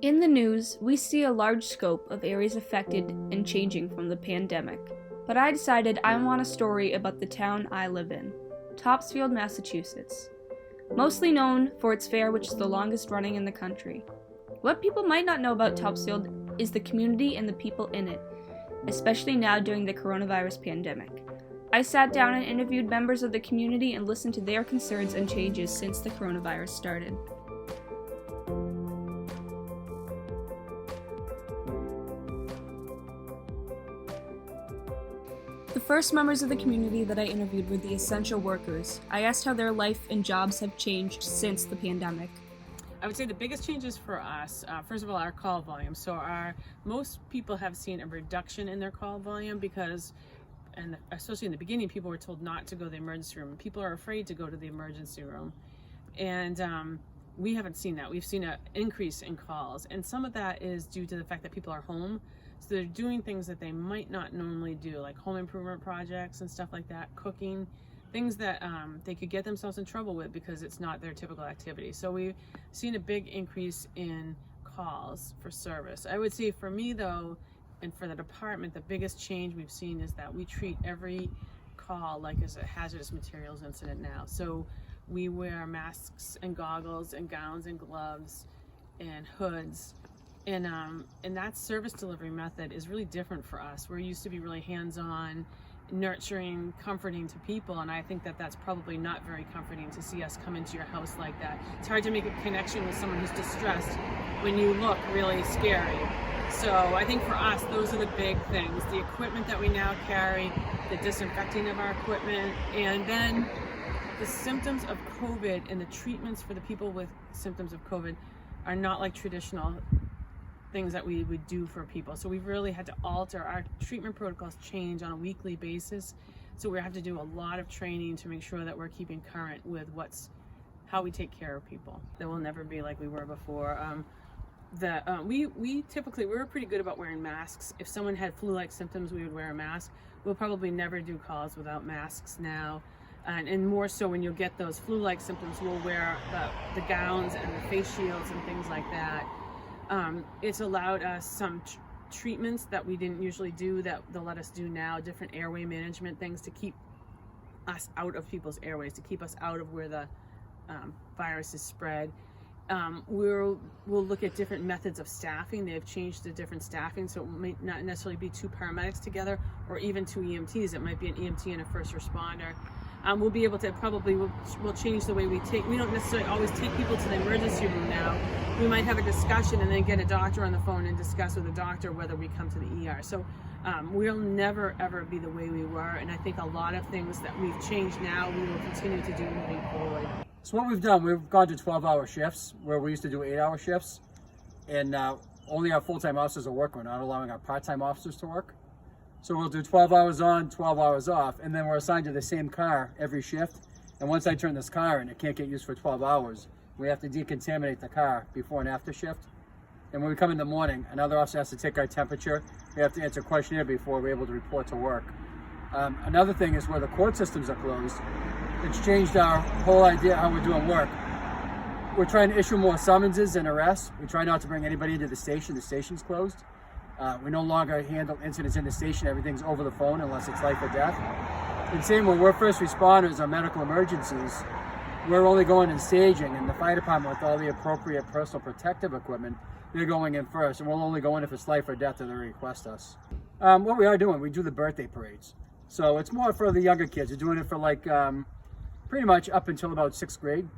In the news, we see a large scope of areas affected and changing from the pandemic, but I decided I want a story about the town I live in, Topsfield, Massachusetts. Mostly known for its fair, which is the longest running in the country. What people might not know about Topsfield is the community and the people in it, especially now during the coronavirus pandemic. I sat down and interviewed members of the community and listened to their concerns and changes since the coronavirus started. The first members of the community that I interviewed were the essential workers. I asked how their life and jobs have changed since the pandemic. I would say the biggest changes for us, first of all, our call volume. So most people have seen a reduction in their call volume because, and especially in the beginning, people were told not to go to the emergency room. People are afraid to go to the emergency room. And we haven't seen that. We've seen an increase in calls. And some of that is due to the fact that people are home. So they're doing things that they might not normally do, like home improvement projects and stuff like that, cooking, things that they could get themselves in trouble with because it's not their typical activity. So we've seen a big increase in calls for service. I would say for me though, and for the department, the biggest change we've seen is that we treat every call like as a hazardous materials incident now. So we wear masks and goggles and gowns and gloves and hoods. And that service delivery method is really different for us. We're used to be really hands-on, nurturing, comforting to people, and I think that that's probably not very comforting to see us come into your house like that. It's hard to make a connection with someone who's distressed when you look really scary. So I think for us, those are the big things. The equipment that we now carry, the disinfecting of our equipment, and then the symptoms of COVID and the treatments for the people with symptoms of COVID are not like traditional things that we would do for people. So we've really had to alter our treatment protocols, change on a weekly basis. So we have to do a lot of training to make sure that we're keeping current with how we take care of people. That will never be like we were before. We typically, we were pretty good about wearing masks. If someone had flu-like symptoms, we would wear a mask. We'll probably never do calls without masks now. And more so when you'll get those flu-like symptoms, we'll wear the gowns and the face shields and things like that. It's allowed us some treatments that we didn't usually do that they'll let us do now, different airway management things to keep us out of people's airways, to keep us out of where the virus is spread. We'll look at different methods of staffing. They've changed the different staffing, so it might not necessarily be two paramedics together or even two EMTs. It might be an EMT and a first responder. We'll be able to we'll change the way we don't necessarily always take people to the emergency room now. We might have a discussion and then get a doctor on the phone and discuss with the doctor whether we come to the ER. So we'll never ever be the way we were, and I think a lot of things that we've changed now we will continue to do moving forward. So what we've done, we've gone to 12-hour shifts where we used to do 8-hour shifts, and only our full-time officers are working. We're not allowing our part-time officers to work. So we'll do 12 hours on, 12 hours off, and then we're assigned to the same car every shift. And once I turn this car in, it can't get used for 12 hours. We have to decontaminate the car before and after shift. And when we come in the morning, another officer has to take our temperature. We have to answer a questionnaire before we're able to report to work. Another thing is where the court systems are closed. It's changed our whole idea how we're doing work. We're trying to issue more summonses and arrests. We try not to bring anybody into the station. The station's closed. We no longer handle incidents in the station. Everything's over the phone unless it's life or death. And same when we're first responders on medical emergencies, we're only going in staging, and the fire department with all the appropriate personal protective equipment, they're going in first, and we'll only go in if it's life or death that they request us. What we are doing, we do the birthday parades. So it's more for the younger kids. We're doing it for like pretty much up until about 6th grade.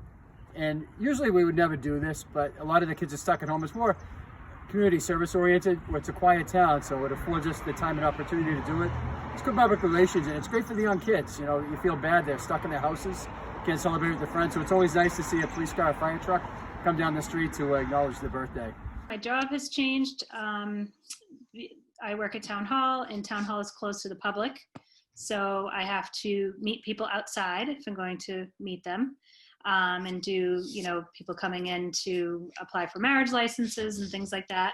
And usually we would never do this, but a lot of the kids are stuck at home. It's more community service oriented, where it's a quiet town, so it affords us the time and opportunity to do it. It's good public relations, and it's great for the young kids. You know, you feel bad, they're stuck in their houses, can't celebrate with their friends, so it's always nice to see a police car, a fire truck come down the street to acknowledge their birthday. My job has changed. I work at town hall, and town hall is closed to the public, so I have to meet people outside if I'm going to meet them. And do, people coming in to apply for marriage licenses and things like that.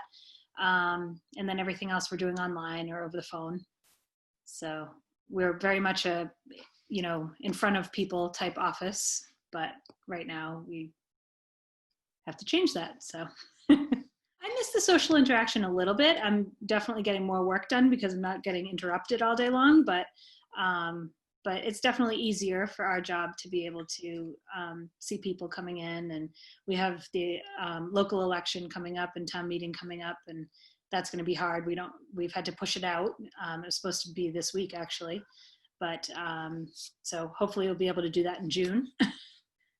And then everything else we're doing online or over the phone. So we're very much a, in front of people type office, but right now we have to change that. So I the social interaction a little bit. I'm definitely getting more work done because I'm not getting interrupted all day long, but it's definitely easier for our job to be able to see people coming in. And we have the local election coming up and town meeting coming up, and that's going to be hard. We've had to push it out. It was supposed to be this week actually, but so hopefully we'll be able to do that in June,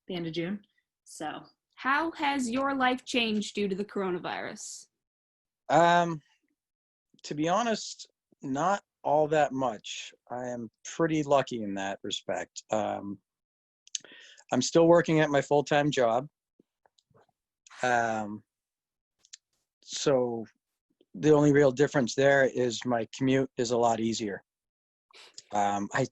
the end of June. So How has your life changed due to the coronavirus? To be honest, not all that much. I am pretty lucky in that respect. I'm still working at my full-time job. So the only real difference there is my commute is a lot easier. I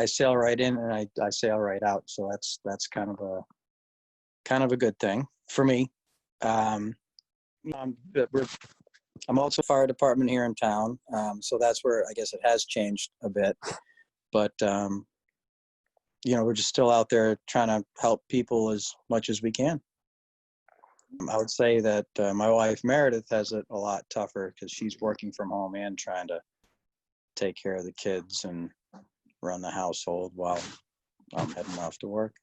sail right in and I sail right out. So that's kind of a good thing for me. I'm also fire department here in town, so that's where I guess it has changed a bit. But we're just still out there trying to help people as much as we can. I would say that my wife Meredith has it a lot tougher because she's working from home and trying to take care of the kids and run the household while I'm heading off to work.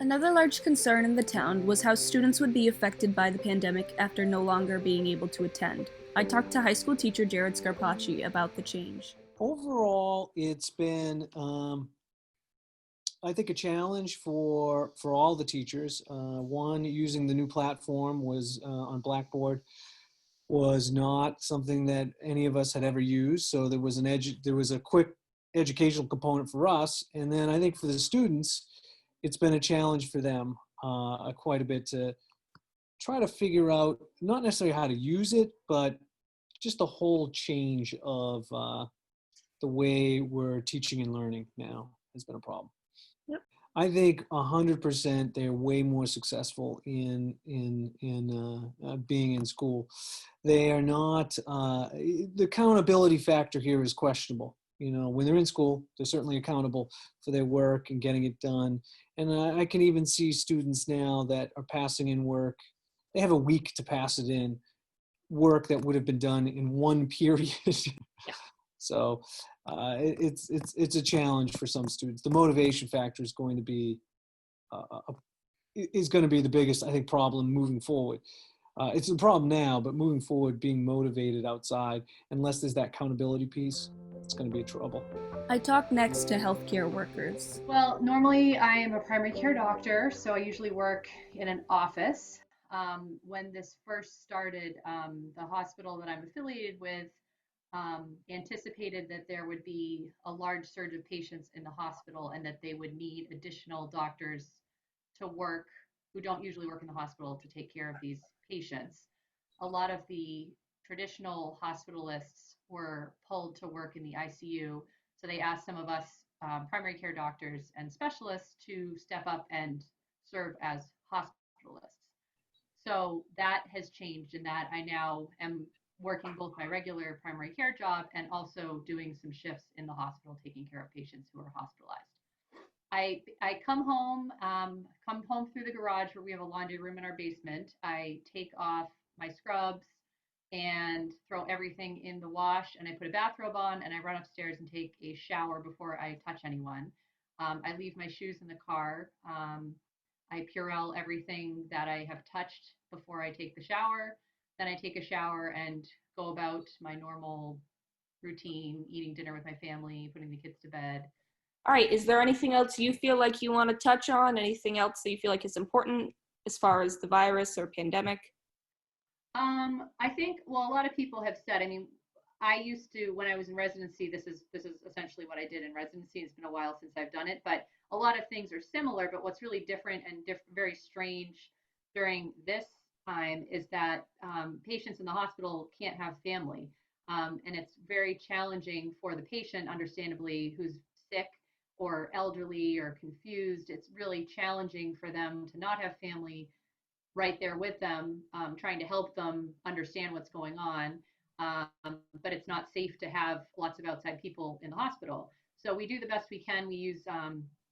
Another large concern in the town was how students would be affected by the pandemic after no longer being able to attend. I talked to high school teacher Jared Scarpacci about the change. Overall, it's been, I think, a challenge for all the teachers. One, using the new platform was on Blackboard was not something that any of us had ever used. So there was a quick educational component for us, and then I think for the students, it's been a challenge for them quite a bit to try to figure out not necessarily how to use it, but just the whole change of the way we're teaching and learning now has been a problem. Yep. I think 100% they're way more successful in being in school. They are not, the accountability factor here is questionable. When they're in school, they're certainly accountable for their work and getting it done. And I can even see students now that are passing in work. They have a week to pass it in, work that would have been done in one period. Yeah. So it's a challenge for some students. The motivation factor is going to be the biggest, I think, problem moving forward. It's a problem now, but moving forward, being motivated outside, unless there's that accountability piece, it's going to be trouble. I talked next to healthcare workers. Well, normally I am a primary care doctor, so I usually work in an office. When this first started, the hospital that I'm affiliated with anticipated that there would be a large surge of patients in the hospital and that they would need additional doctors to work who don't usually work in the hospital to take care of these patients. A lot of the traditional hospitalists were pulled to work in the ICU, so they asked some of us primary care doctors and specialists to step up and serve as hospitalists. So that has changed in that I now am working both my regular primary care job and also doing some shifts in the hospital taking care of patients who are hospitalized. I come home through the garage where we have a laundry room in our basement. I take off my scrubs and throw everything in the wash, and I put a bathrobe on and I run upstairs and take a shower before I touch anyone. I leave my shoes in the car. I Purell everything that I have touched before I take the shower. Then I take a shower and go about my normal routine, eating dinner with my family, putting the kids to bed. All right, is there anything else you feel like you want to touch on? Anything else that you feel like is important as far as the virus or pandemic? I think, well, a lot of people have said, I used to, when I was in residency, this is essentially what I did in residency. It's been a while since I've done it, but a lot of things are similar, but what's really different and very strange during this time is that patients in the hospital can't have family. And it's very challenging for the patient, understandably, who's sick or elderly or confused. It's really challenging for them to not have family right there with them, trying to help them understand what's going on. But it's not safe to have lots of outside people in the hospital. So we do the best we can. We use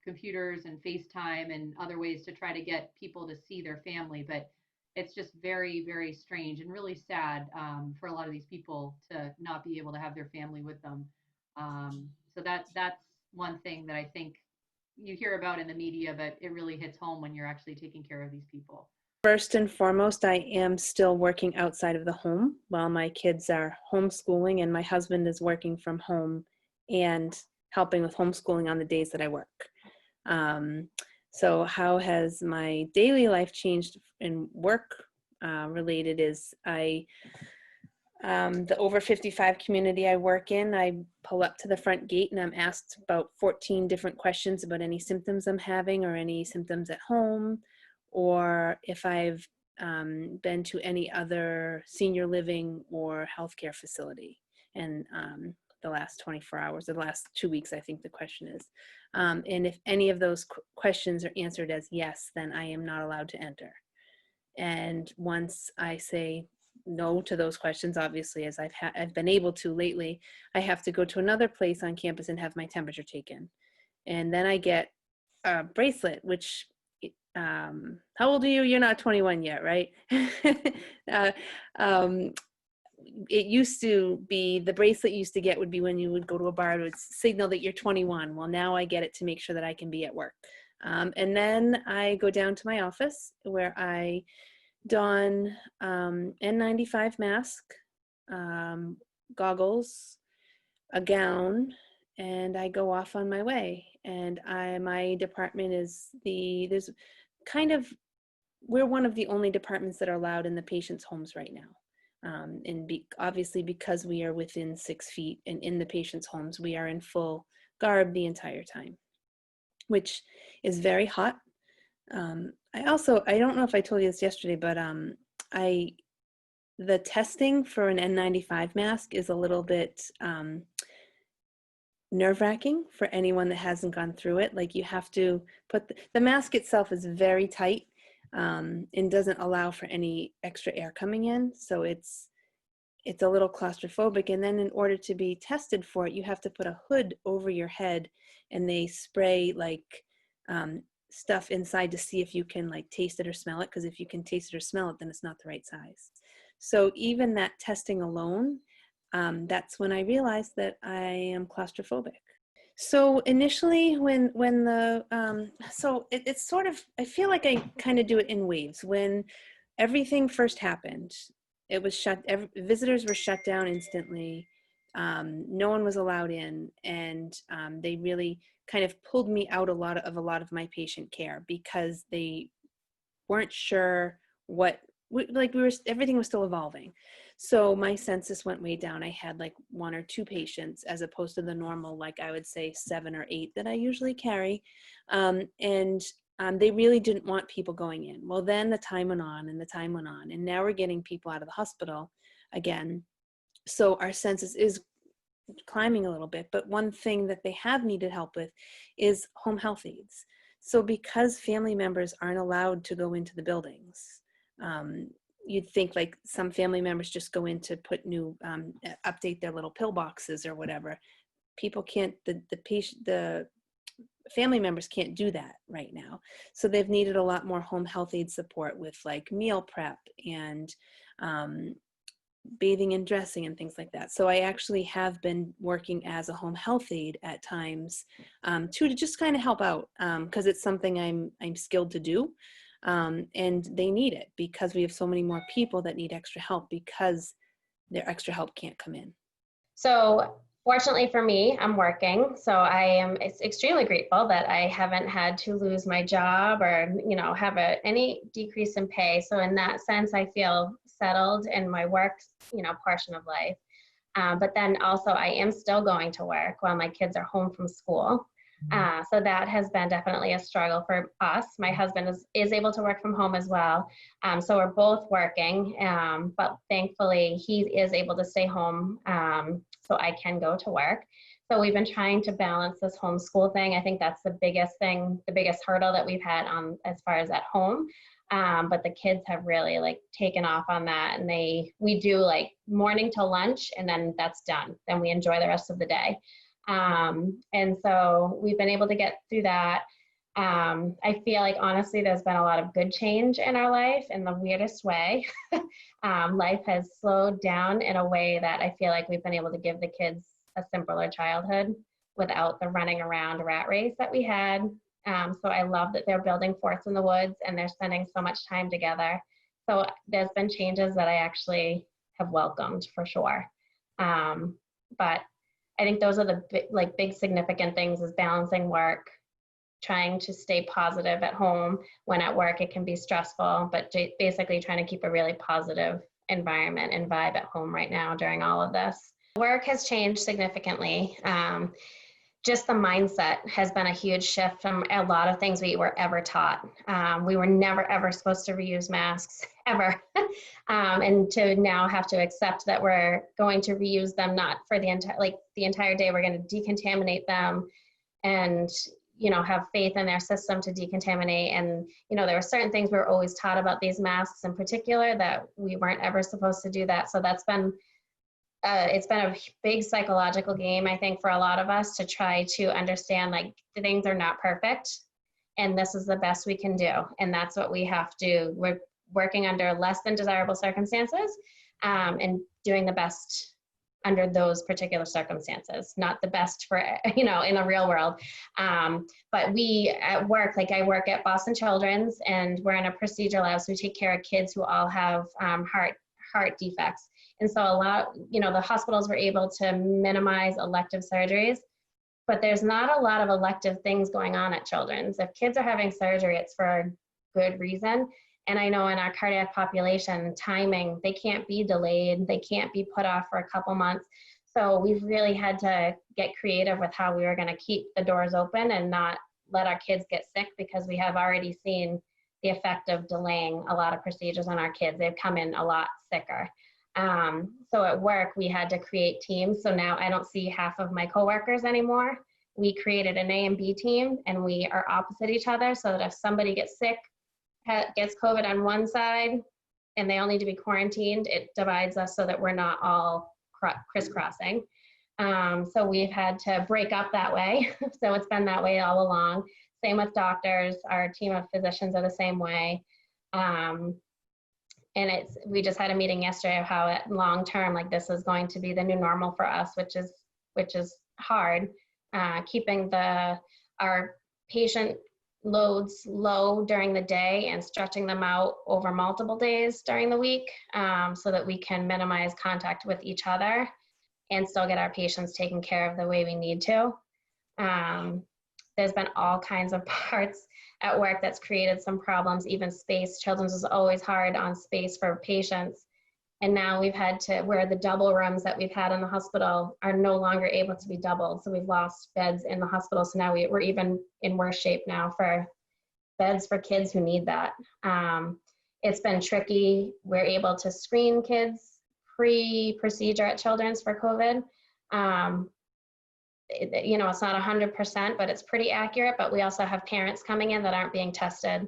computers and FaceTime and other ways to try to get people to see their family, but it's just very, very strange and really sad for a lot of these people to not be able to have their family with them. So that's one thing that I think you hear about in the media, but it really hits home when you're actually taking care of these people. First and foremost, I am still working outside of the home while my kids are homeschooling, and my husband is working from home and helping with homeschooling on the days that I work. So how has my daily life changed in work related is the over 55 community I work in, I pull up to the front gate and I'm asked about 14 different questions about any symptoms I'm having or any symptoms at home, or if I've been to any other senior living or healthcare facility in the last 24 hours, or the last 2 weeks, I think the question is. And if any of those questions are answered as yes, then I am not allowed to enter. And once I say no to those questions, obviously, as I've been able to lately, I have to go to another place on campus and have my temperature taken. And then I get a bracelet, which, how old are you? You're not 21 yet, right? It used to be, the bracelet you used to get would be when you would go to a bar, it would signal that you're 21. Well, now I get it to make sure that I can be at work. And then I go down to my office where I don N95 mask, goggles, a gown, and I go off on my way. And my department is we're one of the only departments that are allowed in the patient's homes right now. Obviously, because we are within 6 feet and in the patient's homes, we are in full garb the entire time, which is very hot. I don't know if I told you this yesterday, but the testing for an N95 mask is a little bit nerve-wracking for anyone that hasn't gone through it. Like, you have to put the mask itself is very tight and doesn't allow for any extra air coming in, so it's a little claustrophobic. And then in order to be tested for it, you have to put a hood over your head, and they spray like stuff inside to see if you can like taste it or smell it, because if you can taste it or smell it, then it's not the right size. So even that testing alone, that's when I realized that I am claustrophobic. So initially when the it's sort of, I feel like I kind of do it in waves. When everything first happened, it was visitors were shut down instantly. No one was allowed in, and they really kind of pulled me out a lot of my patient care, because they weren't sure everything was still evolving. So my census went way down. I had like 1 or 2 patients as opposed to the normal, like I would say 7 or 8 that I usually carry. And they really didn't want people going in. Well, then the time went on, and now we're getting people out of the hospital again. So our census is climbing a little bit, but one thing that they have needed help with is home health aides. So because family members aren't allowed to go into the buildings, you'd think like some family members just go in to put update their little pill boxes or whatever. People can't, the family members can't do that right now. So they've needed a lot more home health aid support with like meal prep and bathing and dressing and things like that. So I actually have been working as a home health aide at times to just kind of help out, because it's something I'm skilled to do. And they need it because we have so many more people that need extra help because their extra help can't come in. So fortunately for me, I'm working. So I am extremely grateful that I haven't had to lose my job or, have any decrease in pay. So in that sense, I feel settled in my work, portion of life. But then also I am still going to work while my kids are home from school. So that has been definitely a struggle for us. My husband is able to work from home as well. So we're both working, but thankfully he is able to stay home so I can go to work. So we've been trying to balance this homeschool thing. I think that's the biggest thing, the biggest hurdle that we've had as far as at home. But the kids have really taken off on that, and we do morning to lunch, and then that's done. Then we enjoy the rest of the day. And so we've been able to get through that. I feel like honestly, there's been a lot of good change in our life in the weirdest way. Life has slowed down in a way that I feel like we've been able to give the kids a simpler childhood without the running around rat race that we had. So I love that they're building forts in the woods and they're spending so much time together. So there's been changes that I actually have welcomed for sure. But I think those are the big significant things is balancing work, trying to stay positive at home. When at work it can be stressful, but basically trying to keep a really positive environment and vibe at home right now during all of this. Work has changed significantly. Just the mindset has been a huge shift from a lot of things we were ever taught. We were never ever supposed to reuse masks ever. And to now have to accept that we're going to reuse them, not for the entire day, we're going to decontaminate them and have faith in their system to decontaminate. And there were certain things we were always taught about these masks in particular that we weren't ever supposed to do that. So that's been it's been a big psychological game, I think, for a lot of us to try to understand the things are not perfect and this is the best we can do. And that's what we have to, we're working under less than desirable circumstances and doing the best under those particular circumstances, not the best for, in the real world. But we at work, I work at Boston Children's and we're in a procedure lab. So we take care of kids who all have heart defects. And so the hospitals were able to minimize elective surgeries, but there's not a lot of elective things going on at Children's. If kids are having surgery, it's for a good reason. And I know in our cardiac population, timing, they can't be delayed. They can't be put off for a couple months. So we've really had to get creative with how we were going to keep the doors open and not let our kids get sick, because we have already seen the effect of delaying a lot of procedures on our kids. They've come in a lot sicker. So at work, we had to create teams. So now I don't see half of my coworkers anymore. We created an A and B team, and we are opposite each other so that if somebody gets sick, gets COVID on one side, and they all need to be quarantined, it divides us so that we're not all crisscrossing. So we've had to break up that way. So it's been that way all along. Same with doctors. Our team of physicians are the same way. And we just had a meeting yesterday of how at long term, this is going to be the new normal for us, which is hard, keeping our patient loads low during the day and stretching them out over multiple days during the week, so that we can minimize contact with each other and still get our patients taken care of the way we need to. There's been all kinds of parts at work that's created some problems, even space. Children's was always hard on space for patients. And now we've had to, where the double rooms that we've had in the hospital are no longer able to be doubled. So we've lost beds in the hospital. So now we're even in worse shape now for beds for kids who need that. It's been tricky. We're able to screen kids pre-procedure at Children's for COVID. It's not 100%, but it's pretty accurate. But we also have parents coming in that aren't being tested.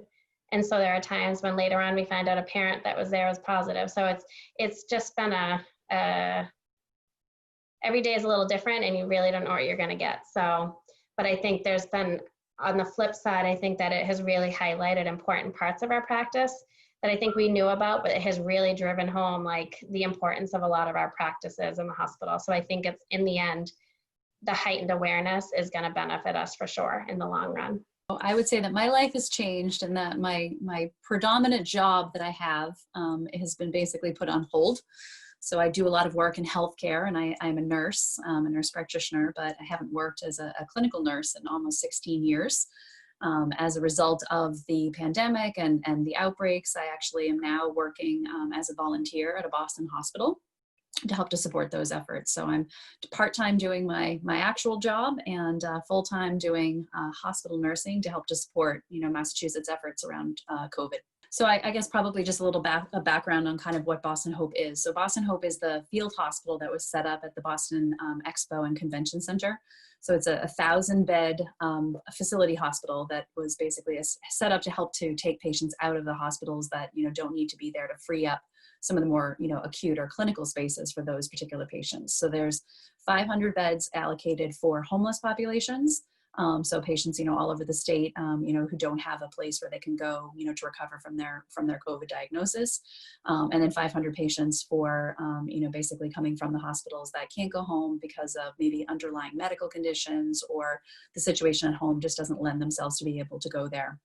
And so there are times when later on we find out a parent that was there was positive. So it's just been every day is a little different and you really don't know what you're going to get. So, but I think there's been, on the flip side, I think that it has really highlighted important parts of our practice that I think we knew about, but it has really driven home the importance of a lot of our practices in the hospital. So I think it's, in the end, the heightened awareness is going to benefit us for sure in the long run. I would say that my life has changed and that my predominant job that I have has been basically put on hold. So I do a lot of work in healthcare, and I'm a nurse practitioner, but I haven't worked as a clinical nurse in almost 16 years. As a result of the pandemic and the outbreaks, I actually am now working as a volunteer at a Boston hospital to help to support those efforts. So I'm part-time doing my actual job and full-time doing hospital nursing to help to support, Massachusetts efforts around COVID. So I guess probably just a little background on kind of what Boston Hope is. So Boston Hope is the field hospital that was set up at the Boston Expo and Convention Center. So it's a 1,000-bed facility hospital that was basically set up to help to take patients out of the hospitals that don't need to be there, to free up some of the more acute or clinical spaces for those particular patients. So there's 500 beds allocated for homeless populations, So patients, all over the state, who don't have a place where they can go, to recover from their COVID diagnosis. And then 500 patients for, basically coming from the hospitals that can't go home because of maybe underlying medical conditions, or the situation at home just doesn't lend themselves to be able to go there.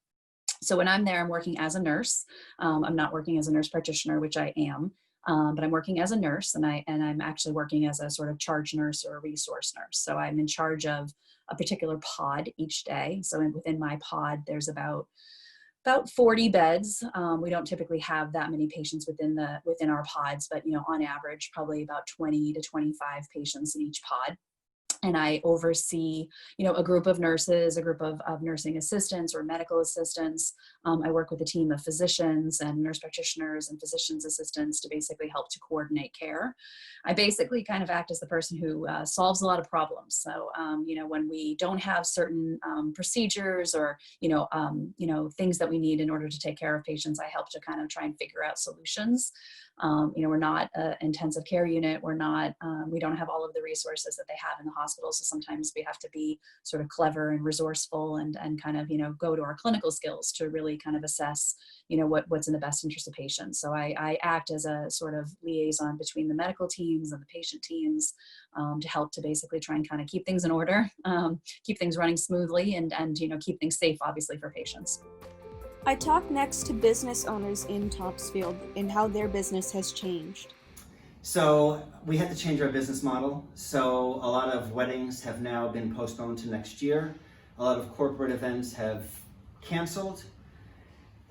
So when I'm there, I'm working as a nurse. I'm not working as a nurse practitioner, which I am. But I'm working as a nurse, and I'm actually working as a sort of charge nurse or a resource nurse. So I'm in charge of a particular pod each day. So within my pod, there's about 40 beds. We don't typically have that many patients within our pods, but on average, probably about 20 to 25 patients in each pod. And I oversee, a group of nurses, a group of nursing assistants or medical assistants. I work with a team of physicians and nurse practitioners and physicians assistants to basically help to coordinate care. I basically kind of act as the person who solves a lot of problems. So, when we don't have certain procedures or, things that we need in order to take care of patients, I help to kind of try and figure out solutions. We're not an intensive care unit. We don't have all of the resources that they have in the hospital. So sometimes we have to be sort of clever and resourceful and kind of, go to our clinical skills to really kind of assess, what's in the best interest of patients. So I act as a sort of liaison between the medical teams and the patient teams to help to basically try and kind of keep things in order, keep things running smoothly and keep things safe, obviously, for patients. I talked next to business owners in Topsfield and how their business has changed. So we had to change our business model. So a lot of weddings have now been postponed to next year. A lot of corporate events have canceled.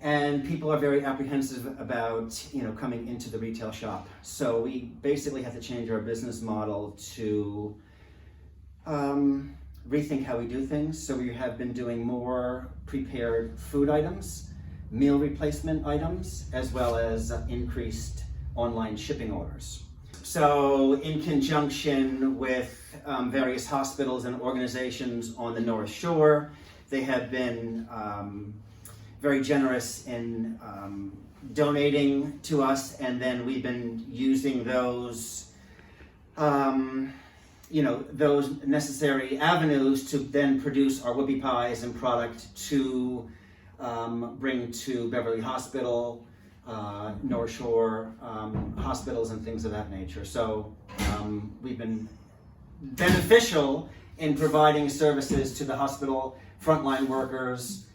And people are very apprehensive about, coming into the retail shop. So we basically had to change our business model to rethink how we do things. So we have been doing more prepared food items, meal replacement items, as well as increased online shipping orders. So in conjunction with various hospitals and organizations on the North Shore, they have been very generous in donating to us, and then we've been using those those necessary avenues to then produce our whoopie pies and product to bring to Beverly Hospital, North Shore hospitals and things of that nature. So we've been beneficial in providing services to the hospital, frontline workers,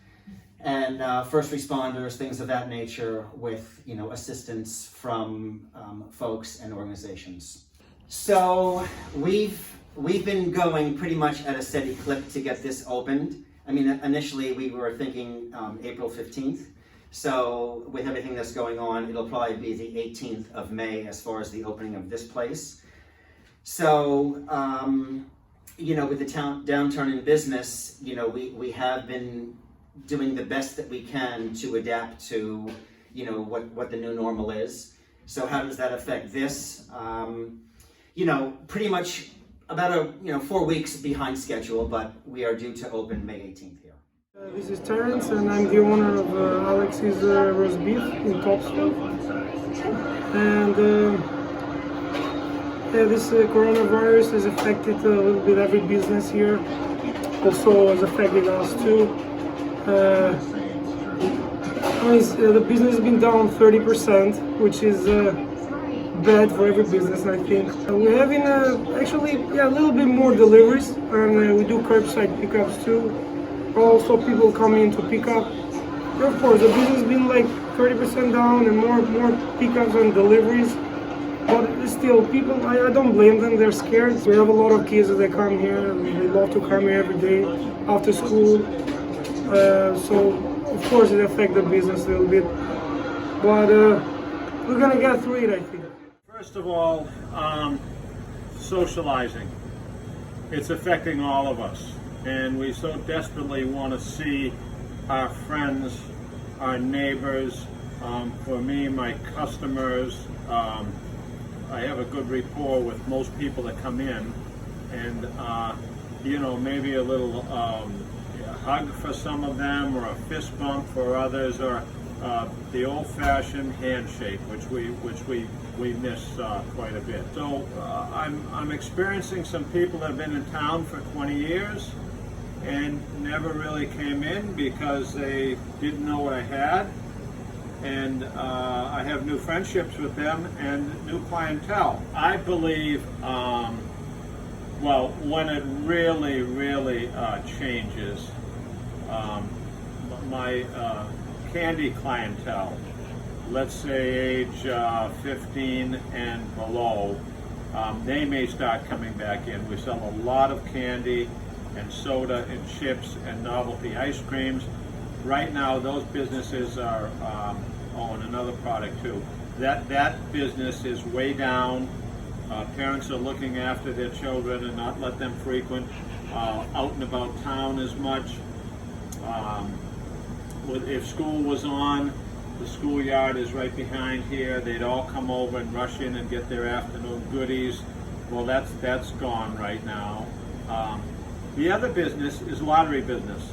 and first responders, things of that nature, with assistance from folks and organizations. So we've been going pretty much at a steady clip to get this opened. I mean, initially we were thinking April 15th. So with everything that's going on, it'll probably be the 18th of May as far as the opening of this place. So, with the downturn in business, we have been doing the best that we can to adapt to, what the new normal is. So how does that affect this? Pretty much about 4 weeks behind schedule, but we are due to open May 18th here. This is Terrence, and I'm the owner of Alex's Roast Beef in Topsfield. And this coronavirus has affected a little bit every business here. Also has affected us too. The business has been down 30%, which is bad for every business, I think. We're having actually a little bit more deliveries, and we do curbside pickups too. Also people coming in to pick up. Of course, the business has been like 30% down and more pickups and deliveries. But still, people, I don't blame them, they're scared. We have a lot of kids that come here, and they love to come here every day after school. So, of course, it affects the business a little bit. But we're gonna get through it, I think. First of all, socializing. It's affecting all of us. And we so desperately want to see our friends, our neighbors, for me, my customers. I have a good rapport with most people that come in, and maybe a little hug for some of them, or a fist bump for others, or the old-fashioned handshake, which we miss quite a bit. So I'm experiencing some people that have been in town for 20 years, and never really came in because they didn't know what I had. And I have new friendships with them and new clientele. I believe, well, when it really, really changes, my candy clientele, let's say age 15 and below, they may start coming back in. We sell a lot of candy and soda and chips and novelty ice creams. Right now, those businesses are, and another product too. That business is way down. Parents are looking after their children and not let them frequent out and about town as much. If school was on, the schoolyard is right behind here. They'd all come over and rush in and get their afternoon goodies. Well, that's gone right now. The other business is lottery business.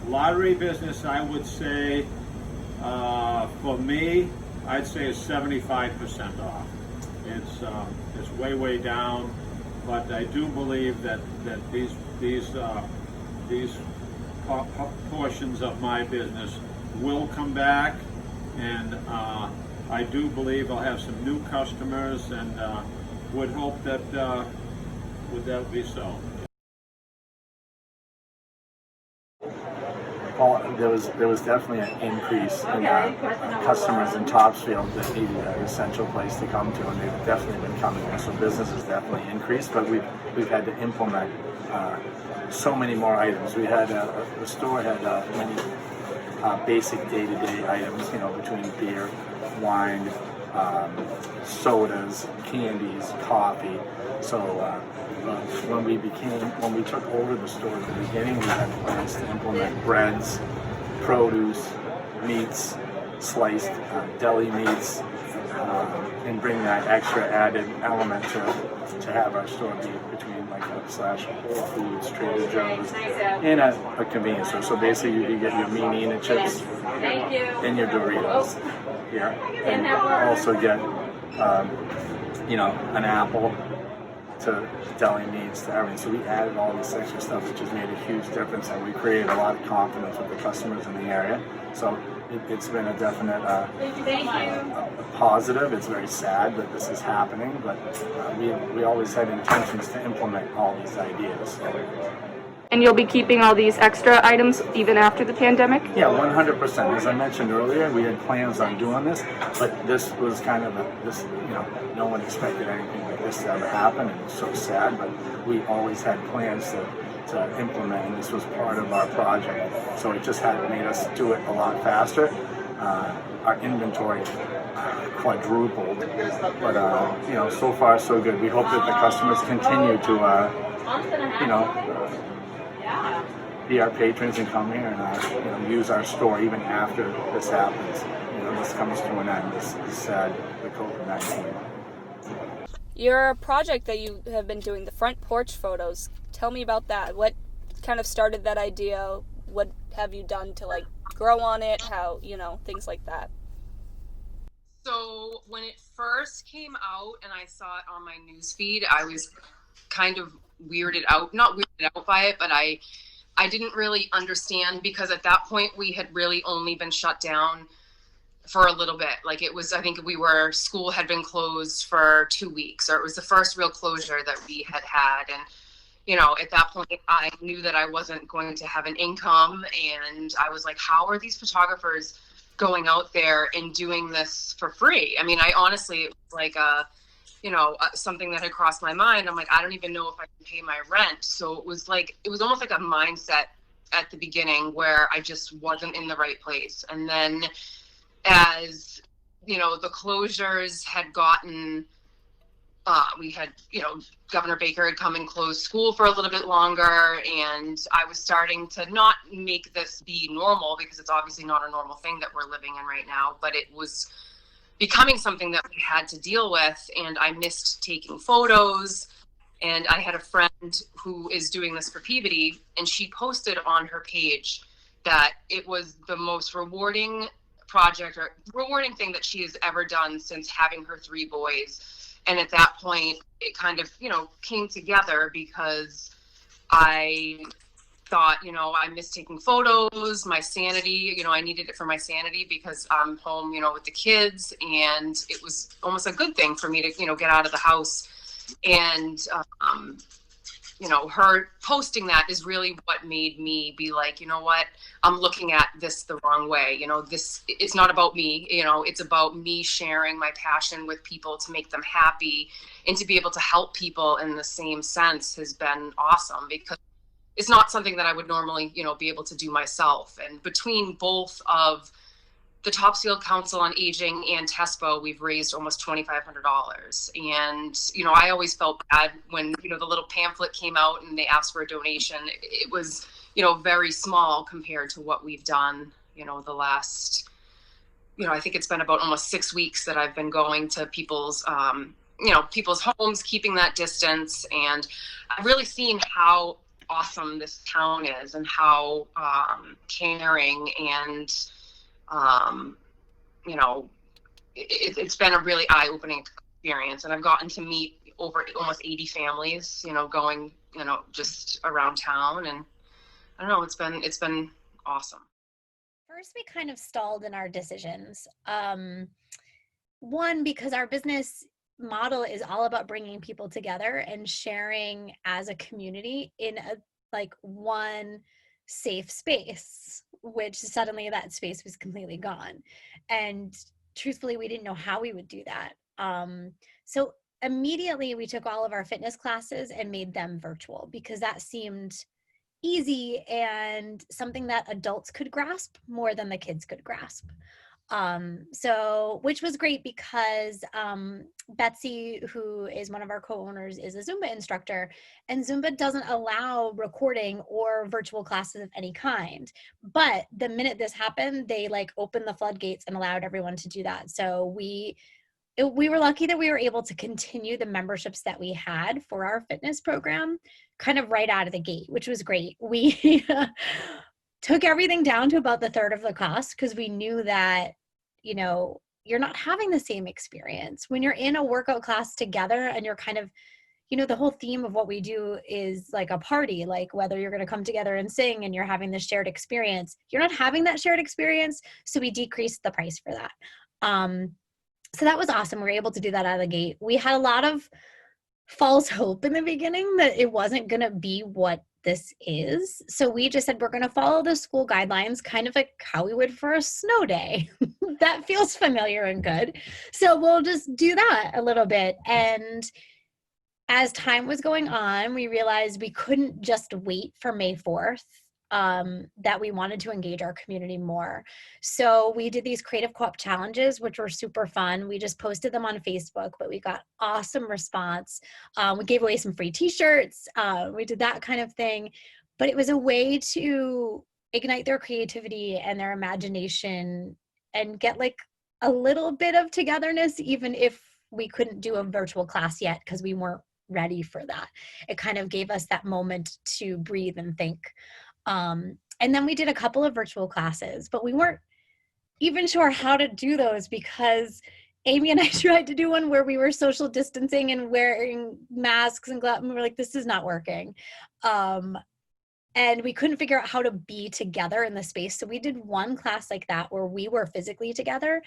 Lottery business, I would say, for me, I'd say is 75% off. It's way down, but I do believe that these portions of my business will come back, and I do believe I'll have some new customers, and would hope that would that be so. Well, there was definitely an increase in customers in Topsfield that needed an essential place to come to, and they've definitely been coming. So business has definitely increased, but we've had to implement so many more items. We had the store had many basic day-to-day items, between beer, wine, sodas, candies, coffee. So when we took over the store at the beginning, we had plans to implement breads, produce, meats, sliced deli meats, and bring that extra added element to have our store be between like a / Whole Foods, Trader Joe's, and a convenience store. So basically you get your meat chips and your Doritos here, and also get an apple to deli meats to everything. So we added all this extra stuff, which has made a huge difference, and we created a lot of confidence with the customers in the area. So it's been a definite positive. It's very sad that this is happening, but we always had intentions to implement all these ideas. And you'll be keeping all these extra items even after the pandemic? Yeah, 100%. As I mentioned earlier, we had plans on doing this, but this was kind of no one expected anything like this to ever happen, and it was so sad, but we always had plans to implement, and this was part of our project. So it just had made us do it a lot faster. Our inventory quadrupled, but so far so good. We hope that the customers continue to be our patrons and come here and use our store even after this happens. This comes to an end. This is sad, the COVID-19. Your project that you have been doing, the front porch photos, tell me about that. What kind of started that idea? What have you done to grow on it? How, things like that. So when it first came out and I saw it on my newsfeed, I was kind of not weirded out by it, but I didn't really understand, because at that point we had really only been shut down for a little bit. I think school had been closed for 2 weeks, or it was the first real closure that we had. And, at that point I knew that I wasn't going to have an income, and I was like, how are these photographers going out there and doing this for free? I mean, I honestly, it was like something that had crossed my mind. I'm like, I don't even know if I can pay my rent. So it was almost like a mindset at the beginning where I just wasn't in the right place. And then as, the closures had gotten, we had, Governor Baker had come and closed school for a little bit longer, and I was starting to not make this be normal, because it's obviously not a normal thing that we're living in right now, but it was becoming something that we had to deal with, and I missed taking photos. And I had a friend who is doing this for Peabody, and she posted on her page that it was the most rewarding project or rewarding thing that she has ever done since having her 3 boys. And at that point, it kind of, came together, because I thought, you know, I miss taking photos, my sanity, you know, I needed it for my sanity because I'm home, you know, with the kids, and it was almost a good thing for me to, you know, get out of the house. And, you know, her posting that is really what made me be like, you know what, I'm looking at this the wrong way. You know, this, it's not about me, you know, it's about me sharing my passion with people to make them happy, and to be able to help people in the same sense has been awesome, because it's not something that I would normally, you know, be able to do myself. And between both of the Topsfield Council on Aging and TESPO, we've raised almost $2,500. And, you know, I always felt bad when, you know, the little pamphlet came out and they asked for a donation. It was, you know, very small compared to what we've done, you know, the last, you know, I think it's been about almost 6 weeks that I've been going to people's, you know, people's homes, keeping that distance. And I've really seen how awesome this town is, and how caring, and you know, it's been a really eye-opening experience. And I've gotten to meet over almost 80 families, you know, going, you know, just around town. And I don't know, it's been awesome. First, we kind of stalled in our decisions. One, because our business model is all about bringing people together and sharing as a community in a like one safe space, which suddenly that space was completely gone. And truthfully, we didn't know how we would do that. So immediately we took all of our fitness classes and made them virtual, because that seemed easy and something that adults could grasp more than the kids could grasp. So, which was great, because Betsy, who is one of our co-owners, is a Zumba instructor, and Zumba doesn't allow recording or virtual classes of any kind. But the minute this happened, they like opened the floodgates and allowed everyone to do that. So we were lucky that we were able to continue the memberships that we had for our fitness program kind of right out of the gate, which was great. We took everything down to about the third of the cost, because we knew that, you know, you're not having the same experience when you're in a workout class together, and you're kind of, you know, the whole theme of what we do is like a party, like whether you're going to come together and sing and you're having this shared experience, you're not having that shared experience. So we decreased the price for that. So that was awesome. We were able to do that out of the gate. We had a lot of false hope in the beginning that it wasn't going to be what this is. So we just said, we're going to follow the school guidelines, kind of like how we would for a snow day. That feels familiar and good. So we'll just do that a little bit. And as time was going on, we realized we couldn't just wait for May 4th, that we wanted to engage our community more. So we did these creative co-op challenges, which were super fun. We just posted them on Facebook, but we got awesome response. We gave away some free t-shirts. We did that kind of thing, but it was a way to ignite their creativity and their imagination and get like a little bit of togetherness, even if we couldn't do a virtual class yet, because we weren't ready for that. It kind of gave us that moment to breathe and think. And then we did a couple of virtual classes, but we weren't even sure how to do those, because Amy and I tried to do one where we were social distancing and wearing masks and gloves, and we were like, this is not working. And we couldn't figure out how to be together in the space. So we did one class like that where we were physically together,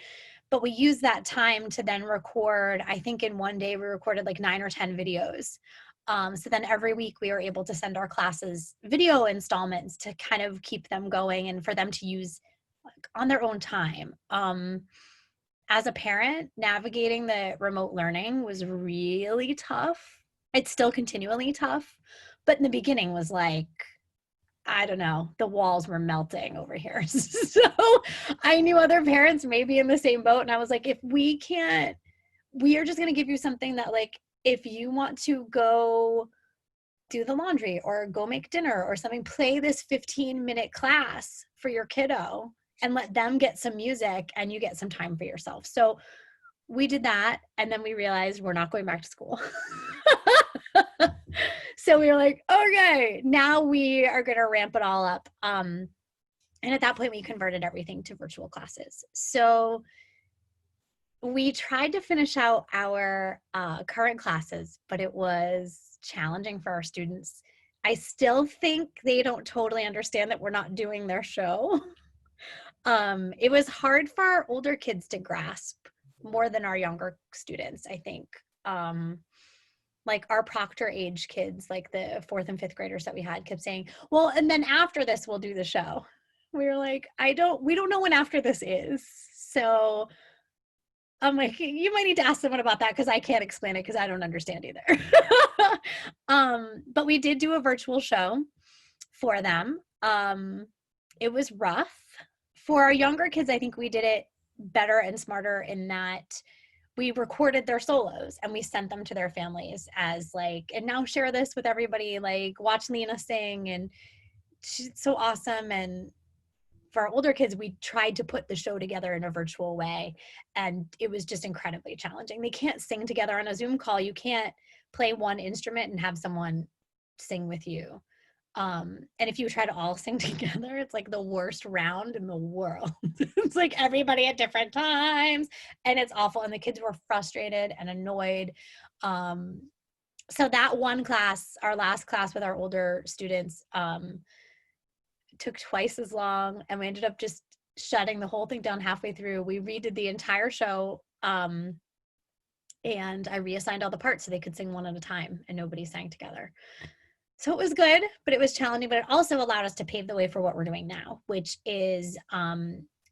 but we used that time to then record, I think in one day we recorded like 9 or 10 videos. So then every week we were able to send our classes video installments to kind of keep them going and for them to use like on their own time. As a parent, navigating the remote learning was really tough. It's still continually tough, but in the beginning was like, I don't know, the walls were melting over here. So I knew other parents may be in the same boat. And I was like, if we can't, we are just going to give you something that like, if you want to go do the laundry or go make dinner or something, play this 15-minute class for your kiddo and let them get some music and you get some time for yourself. So we did that. And then we realized we're not going back to school. So we were like, okay, now we are going to ramp it all up. And at that point we converted everything to virtual classes. So we tried to finish out our current classes, but it was challenging for our students. I still think they don't totally understand that we're not doing their show. It was hard for our older kids to grasp more than our younger students, I think. Like our proctor age kids, like the 4th and 5th graders that we had, kept saying, well, and then after this, we'll do the show. We were like, we don't know when after this is. So I'm like, you might need to ask someone about that because I can't explain it because I don't understand either. But we did do a virtual show for them. It was rough. For our younger kids, I think we did it better and smarter in that we recorded their solos and we sent them to their families as like, and now share this with everybody, like watch Lena sing, and she's so awesome. And for our older kids, we tried to put the show together in a virtual way, and it was just incredibly challenging. They can't sing together on a Zoom call. You can't play one instrument and have someone sing with you. And if you try to all sing together, it's like the worst round in the world. It's like everybody at different times, and it's awful. And the kids were frustrated and annoyed. So that one class, our last class with our older students, took twice as long, and we ended up just shutting the whole thing down halfway through. We redid the entire show, and I reassigned all the parts so they could sing one at a time and nobody sang together. So it was good, but it was challenging, but it also allowed us to pave the way for what we're doing now, which is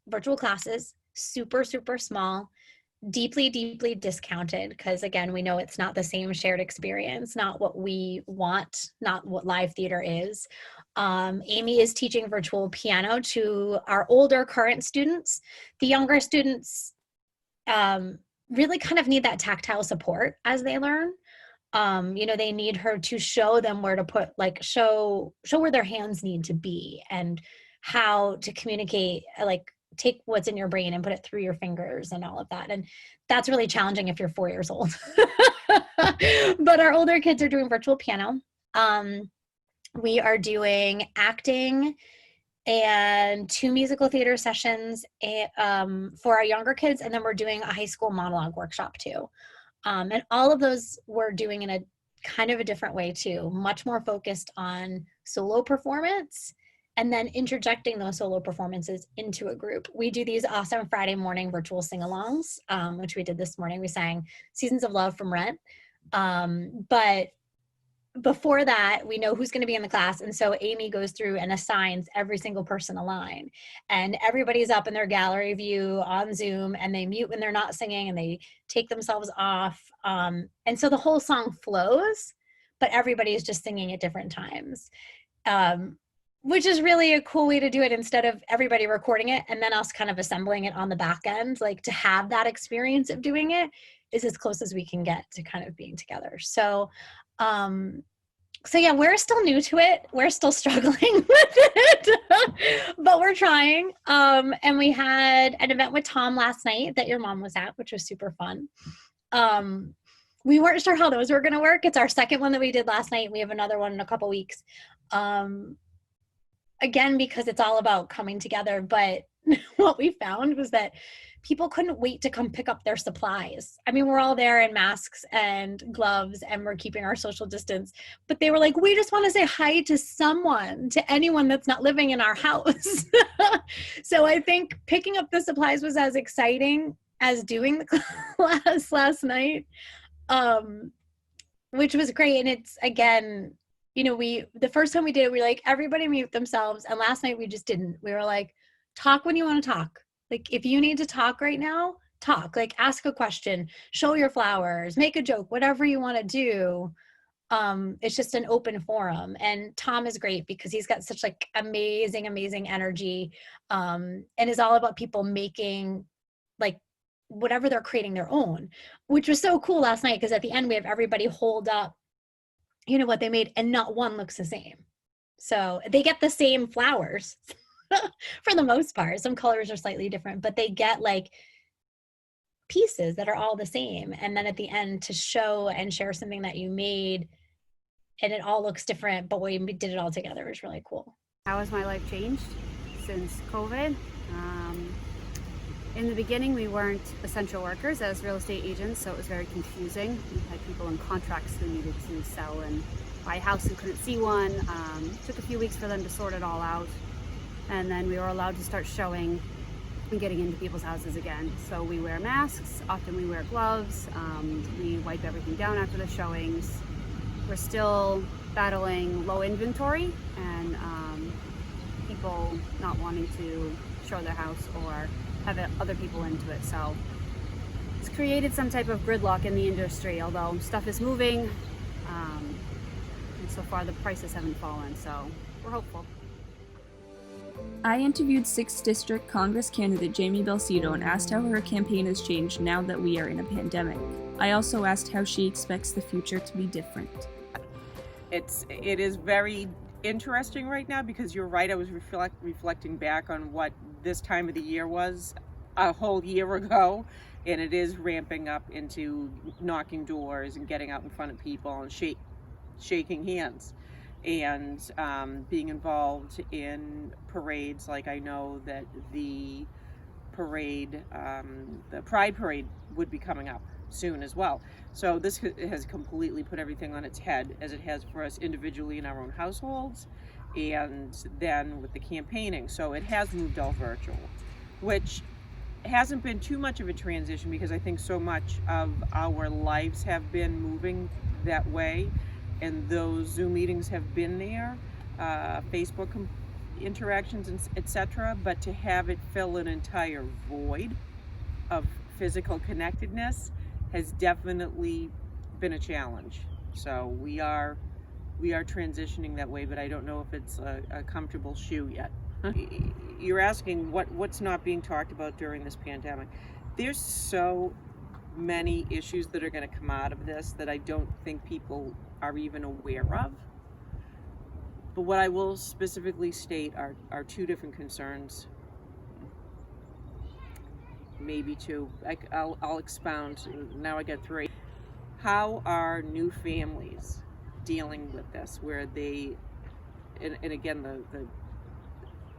virtual classes, super, super small, deeply, deeply discounted, because again, we know it's not the same shared experience, not what we want, not what live theater is. Amy is teaching virtual piano to our older current students. The younger students really kind of need that tactile support as they learn. They need her to show them where to put, like show where their hands need to be and how to communicate, like take what's in your brain and put it through your fingers and all of that. And that's really challenging if you're 4 years old. But our older kids are doing virtual piano. We are doing acting and 2 musical theater sessions for our younger kids. And then we're doing a high school monologue workshop too. And all of those we're doing in a kind of a different way too, much more focused on solo performance and then interjecting those solo performances into a group. We do these awesome Friday morning virtual sing-alongs, which we did this morning. We sang Seasons of Love from Rent. But before that, we know who's going to be in the class. And so Amy goes through and assigns every single person a line. And everybody's up in their gallery view on Zoom, and they mute when they're not singing and they take themselves off. And so the whole song flows, but everybody is just singing at different times, which is really a cool way to do it instead of everybody recording it and then us kind of assembling it on the back end. Like to have that experience of doing it is as close as we can get to kind of being together. So yeah, we're still new to it. We're still struggling with it, but we're trying. And we had an event with Tom last night that your mom was at, which was super fun. We weren't sure how those were going to work. It's our second one that we did last night. We have another one in a couple weeks. Again, because it's all about coming together. But what we found was that people couldn't wait to come pick up their supplies. I mean, we're all there in masks and gloves and we're keeping our social distance, but they were like, we just want to say hi to someone, to anyone that's not living in our house. So I think picking up the supplies was as exciting as doing the class last night, which was great. And it's, again, the first time we did it, we were like, everybody mute themselves. And last night we just didn't. We were like, talk when you want to talk. Like, if you need to talk right now, talk. Like, ask a question, show your flowers, make a joke, whatever you want to do. It's just an open forum. And Tom is great because he's got such like amazing, amazing energy, and is all about people making like whatever they're creating their own, which was so cool last night because at the end we have everybody hold up, what they made, and not one looks the same. So they get the same flowers. For the most part. Some colors are slightly different, but they get like pieces that are all the same. And then at the end to show and share something that you made and it all looks different, but we did it all together. It was really cool. How has my life changed since COVID? In the beginning, we weren't essential workers as real estate agents, so it was very confusing. We had people in contracts who needed to sell and buy a house and couldn't see one. Took a few weeks for them to sort it all out. And then we were allowed to start showing and getting into people's houses again. So we wear masks, often we wear gloves, we wipe everything down after the showings. We're still battling low inventory and people not wanting to show their house or have other people into it. So it's created some type of gridlock in the industry, although stuff is moving. And so far the prices haven't fallen, so we're hopeful. I interviewed 6th District Congress candidate Jamie Belcito and asked how her campaign has changed now that we are in a pandemic. I also asked how she expects the future to be different. It is very interesting right now because you're right, I was reflecting back on what this time of the year was a whole year ago, and it is ramping up into knocking doors and getting out in front of people and shaking hands and being involved in parades. Like I know that the parade, the Pride Parade would be coming up soon as well. So this has completely put everything on its head, as it has for us individually in our own households and then with the campaigning. So it has moved all virtual, which hasn't been too much of a transition because I think so much of our lives have been moving that way, and those Zoom meetings have been there, Facebook interactions, etc. But to have it fill an entire void of physical connectedness has definitely been a challenge. So we are transitioning that way, but I don't know if it's a comfortable shoe yet. You're asking what's not being talked about during this pandemic. There's so many issues that are going to come out of this that I don't think people are even aware of. But what I will specifically state are two different concerns. Maybe two. I'll expound. Now I got three. How are new families dealing with this, where they, and again,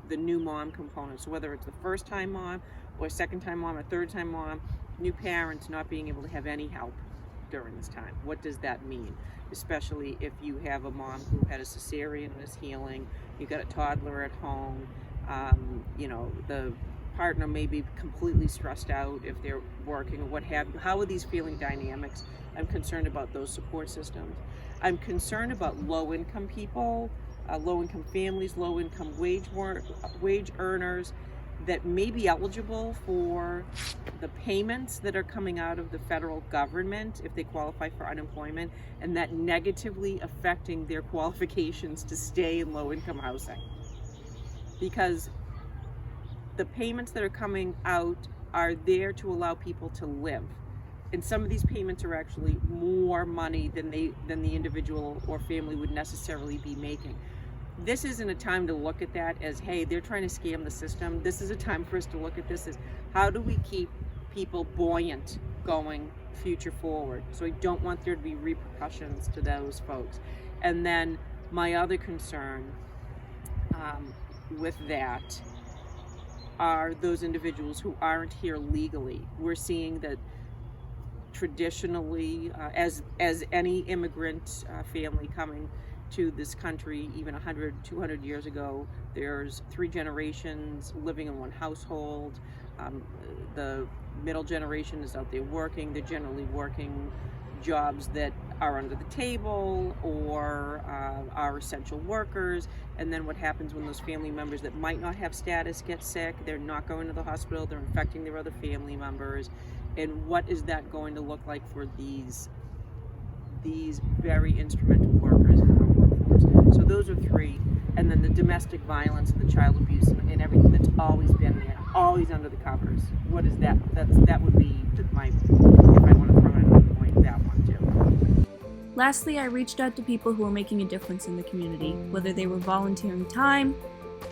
the new mom component, so whether it's the first time mom or second time mom or third time mom, new parents not being able to have any help during this time. What does that mean? Especially if you have a mom who had a cesarean and is healing, you got a toddler at home, the partner may be completely stressed out if they're working or what have you. How are these feeling dynamics? I'm concerned about those support systems. I'm concerned about low-income people, low-income families, low-income wage earners that may be eligible for the payments that are coming out of the federal government if they qualify for unemployment, and that negatively affecting their qualifications to stay in low-income housing. Because the payments that are coming out are there to allow people to live. And some of these payments are actually more money than the individual or family would necessarily be making. This isn't a time to look at that as, hey, they're trying to scam the system. This is a time for us to look at this as, how do we keep people buoyant going future forward? So I don't want there to be repercussions to those folks. And then my other concern with that are those individuals who aren't here legally. We're seeing that traditionally, as any immigrant family coming to this country, even 100, 200 years ago, there's 3 generations living in one household. The middle generation is out there working. They're generally working jobs that are under the table or are essential workers. And then what happens when those family members that might not have status get sick? They're not going to the hospital, they're infecting their other family members. And what is that going to look like for these very instrumental workers in our workforce? So those are 3. And then the domestic violence and the child abuse and everything that's always been there, always under the covers. What is that? That would be my, if I want to throw in another point, that one too. Lastly, I reached out to people who were making a difference in the community, whether they were volunteering time,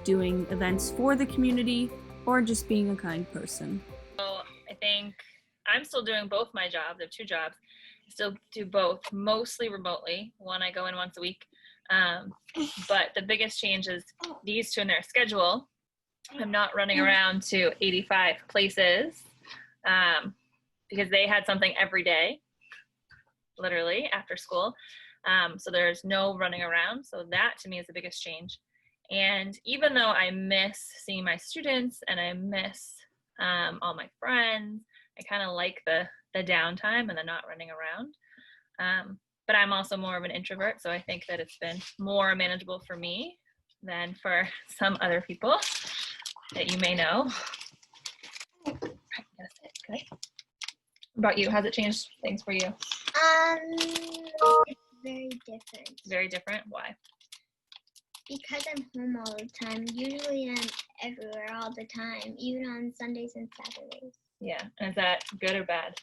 doing events for the community, or just being a kind person. So I think I'm still doing both my jobs. I have 2 jobs. I still do both, mostly remotely. One I go in once a week. But the biggest change is these 2 in their schedule. I'm not running around to 85 places because they had something every day, literally, after school. So there's no running around. So that to me is the biggest change. And even though I miss seeing my students and I miss all my friends, I kind of like the downtime and the not running around. But I'm also more of an introvert, so I think that it's been more manageable for me than for some other people that you may know. Okay. What about you? Has it changed things for you? Very different. Very different? Why? Because I'm home all the time. Usually I'm everywhere all the time, even on Sundays and Saturdays. Yeah. And is that good or bad?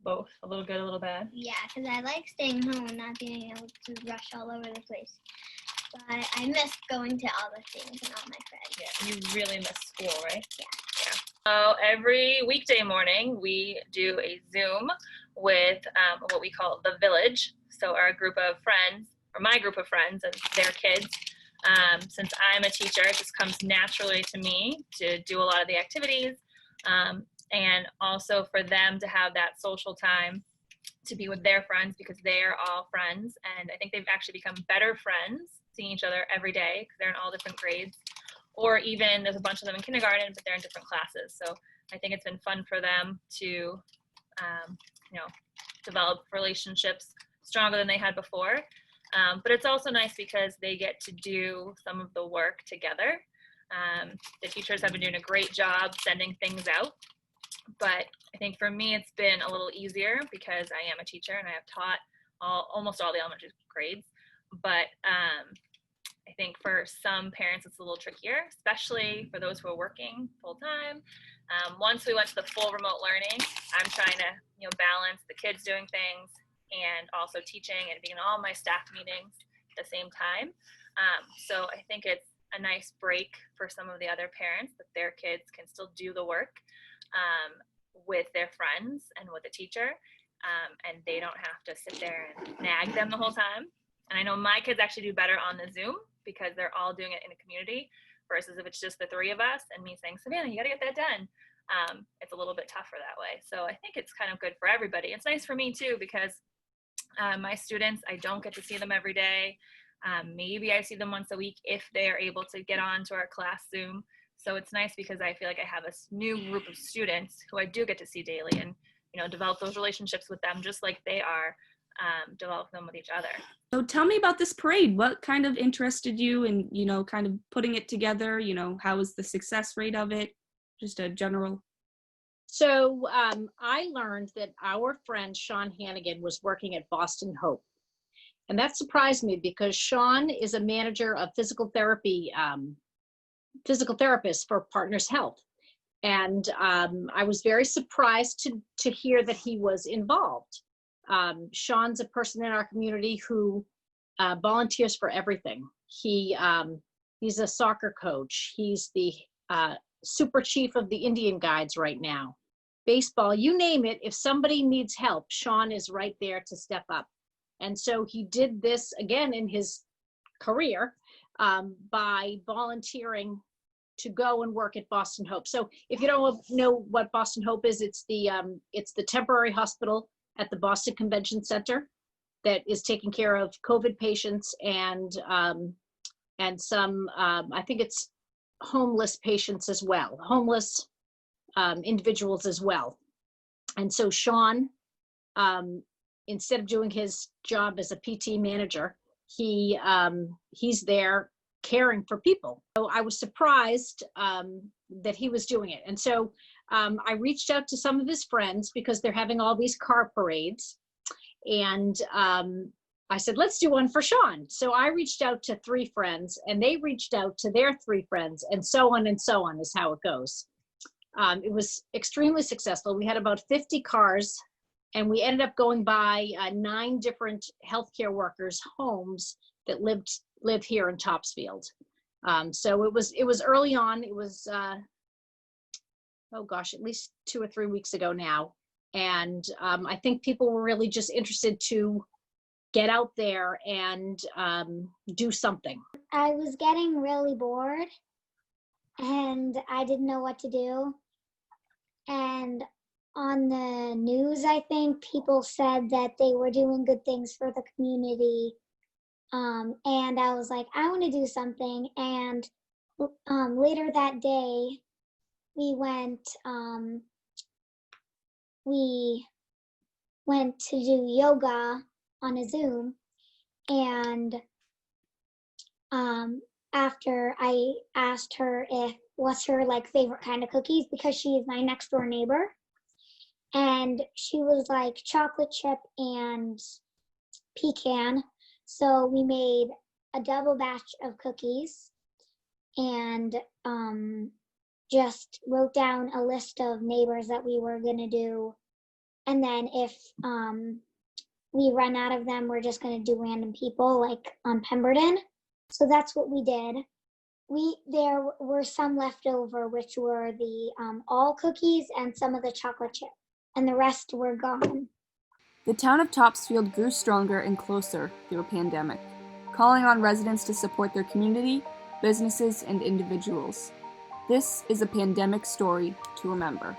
Both. A little good, a little bad? Yeah, because I like staying home and not being able to rush all over the place. But I miss going to all the things and all my friends. Yeah, you really miss school, right? Yeah. So every weekday morning, we do a Zoom with what we call the village. So our group of friends, or my group of friends and their kids. Since I'm a teacher, it just comes naturally to me to do a lot of the activities. And also for them to have that social time to be with their friends because they're all friends. And I think they've actually become better friends, seeing each other every day because they're in all different grades. Or even there's a bunch of them in kindergarten, but they're in different classes. So I think it's been fun for them to, develop relationships stronger than they had before. But it's also nice because they get to do some of the work together. The teachers have been doing a great job sending things out. But I think for me, it's been a little easier because I am a teacher and I have taught almost all the elementary grades. But I think for some parents, it's a little trickier, especially for those who are working full time. Once we went to the full remote learning, I'm trying to balance the kids doing things and also teaching and being in all my staff meetings at the same time. So I think it's a nice break for some of the other parents that their kids can still do the work with their friends and with a teacher, and they don't have to sit there and nag them the whole time. And I know my kids actually do better on the Zoom because they're all doing it in a community versus if it's just the three of us and me saying, Savannah, you got to get that done. It's a little bit tougher that way. So I think it's kind of good for everybody. It's nice for me too because my students, I don't get to see them every day. Maybe I see them once a week if they are able to get on to our class Zoom. So it's nice because I feel like I have a new group of students who I do get to see daily and develop those relationships with them just like they are. Develop them with each other. So tell me about this parade. What kind of interested you in, kind of putting it together? How was the success rate of it? Just a general. So I learned that our friend Sean Hannigan was working at Boston Hope. And that surprised me because Sean is a manager of physical therapist for Partners Health. And I was very surprised to hear that he was involved. Sean's a person in our community who volunteers for everything. He's a soccer coach. He's the super chief of the Indian Guides right now. Baseball, you name it. If somebody needs help, Sean is right there to step up. And so he did this again in his career by volunteering to go and work at Boston Hope. So if you don't know what Boston Hope is, it's the temporary hospital at the Boston Convention Center that is taking care of COVID patients and some, I think it's homeless patients as well, homeless individuals as well. And so Sean, instead of doing his job as a PT manager, he's there caring for people. So I was surprised that he was doing it. And so I reached out to some of his friends because they're having all these car parades. And I said, let's do one for Sean. So I reached out to 3 friends and they reached out to their 3 friends and so on is how it goes. It was extremely successful. We had about 50 cars and we ended up going by 9 different healthcare workers' homes that live here in Topsfield. So it was early on. It was, at least 2 or 3 weeks ago now. And I think people were really just interested to get out there and do something. I was getting really bored and I didn't know what to do. And on on the news, I think people said that they were doing good things for the community. And I was like, I want to do something. And later that day, we went to do yoga on a Zoom. And after I asked her what's her like favorite kind of cookies, because she is my next door neighbor. And she was like chocolate chip and pecan. So we made a double batch of cookies and just wrote down a list of neighbors that we were gonna do. And then if we run out of them, we're just gonna do random people like on Pemberton. So that's what we did. There were some left over, which were the all cookies and some of the chocolate chip, and the rest were gone. The town of Topsfield grew stronger and closer through a pandemic, calling on residents to support their community, businesses, and individuals. This is a pandemic story to remember.